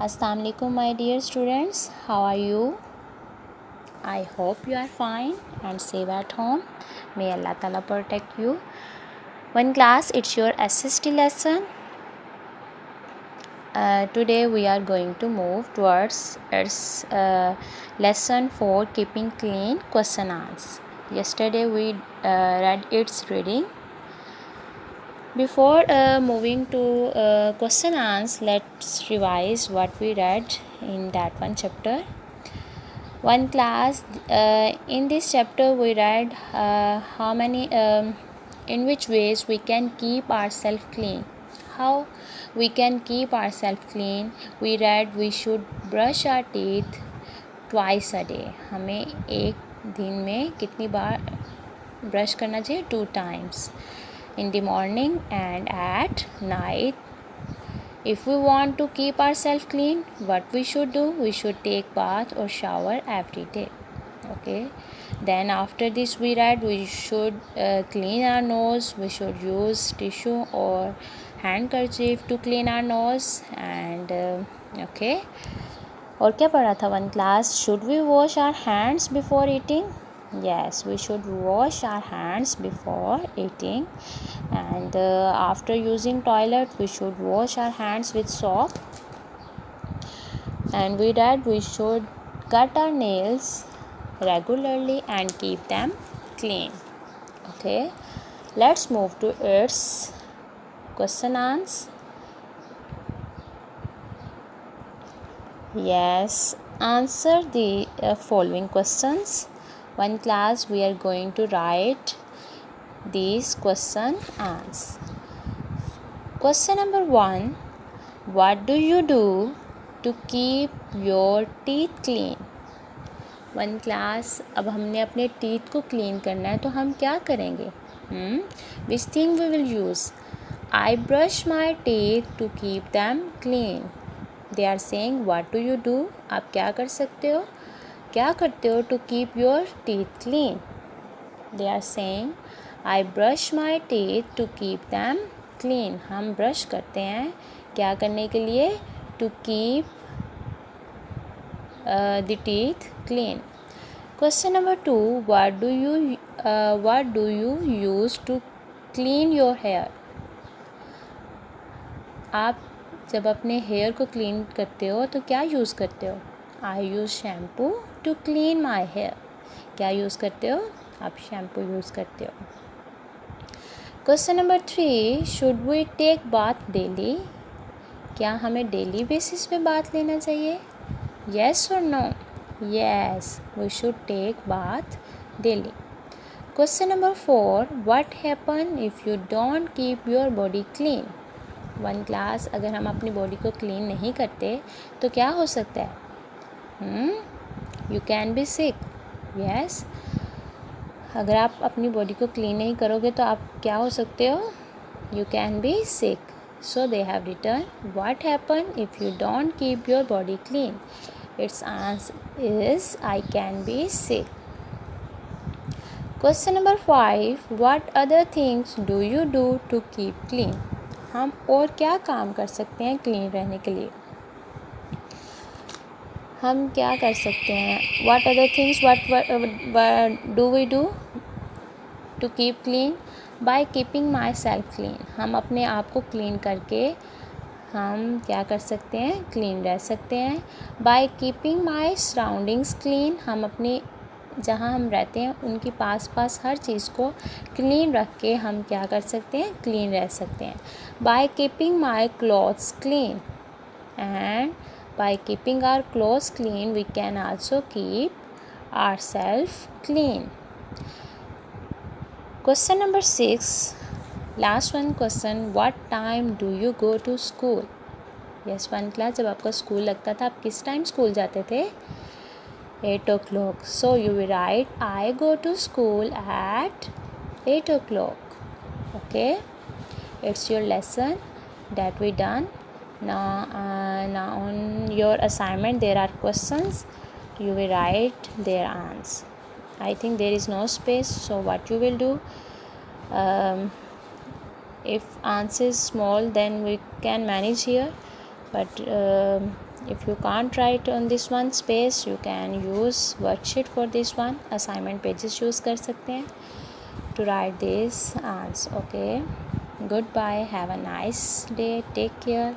Assalamu alaikum my dear students, how are you? I hope you are fine and safe at home. May Allah Ta'ala protect you. One class, it's your SST lesson. Today we are going to move towards its lesson for keeping clean question answers. Yesterday we read its reading. Before moving to question answers, let's revise what we read in that one chapter. One class, in this chapter we read how many in which ways we can keep ourselves clean. How we can keep ourselves clean. We read we should brush our teeth twice a day. हमें एक दिन में कितनी बार brush करना चाहिए? 2 times, in the morning and at night. If we want to keep ourselves clean, what we should do? We should take bath or shower every day. Okay. Then after this we read we should clean our nose. We should use tissue or handkerchief to clean our nose. And okay. और क्या पढ़ा था one class? Should we wash our hands before eating? Yes, we should wash our hands before eating. And after using toilet we should wash our hands with soap. And we read we should cut our nails regularly and keep them clean. Okay, let's move to its question answer. Yes, answer the following questions. One class, we are going to write these question answers. Question number 1, what do you do to keep your teeth clean? One class, अब हमने अपने teeth को clean करना है तो हम क्या करेंगे? Which thing we will use? I brush my teeth to keep them clean. They are saying what do you do? आप क्या कर सकते हो, क्या करते हो to keep your teeth clean? They are saying I brush my teeth to keep them clean. हम brush करते हैं क्या करने के लिए? To keep the teeth clean. Question number 2, what do you use to clean your hair? आप जब अपने हेयर को क्लीन करते हो तो क्या यूज़ करते हो? I use shampoo to clean my hair. क्या यूज़ करते हो? आप शैम्पू यूज़ करते हो. Question number 3, should we take bath daily? क्या हमें डेली बेसिस पे बाथ लेना चाहिए? Yes or no? Yes, we should take bath daily. Question number 4, what happen if you don't keep your body clean? One class, अगर हम अपनी body को clean नहीं करते तो क्या हो सकता है? You can be sick. Yes, अगर आप अपनी बॉडी को क्लीन नहीं करोगे तो आप क्या हो सकते हो? You can be sick. So they have written what happen if you don't keep your body clean. Its answer is I can be sick. Question number 5, what other things do you do to keep clean? हम और क्या काम कर सकते हैं clean रहने के लिए? हम क्या कर सकते हैं? What other things what do we do to keep clean? Bye keeping my self clean. हम अपने आप को क्लीन करके हम क्या कर सकते हैं? क्लीन रह सकते हैं. By keeping my surroundings clean. हम अपने जहाँ हम रहते हैं उनके पास हर चीज़ को क्लीन रख के हम क्या कर सकते हैं? क्लीन रह सकते हैं. By keeping my clothes clean. And by keeping our clothes clean we can also keep our self clean. Question number 6, last one question, what time do you go to school? Yes, one class, जब आपका school लगता था आप किस time school जाते थे? 8 o'clock. So you will write I go to school at 8 o'clock. Okay, it's your lesson that we done. Now on your assignment there are questions. You will write their answers. I think there is no space, so what you will do, if answer is small then we can manage here. but if you can't write on this one space, you can use worksheet for this one. assignment pages use कर सकते हैं to write this answer. Okay, goodbye, have a nice day, take care.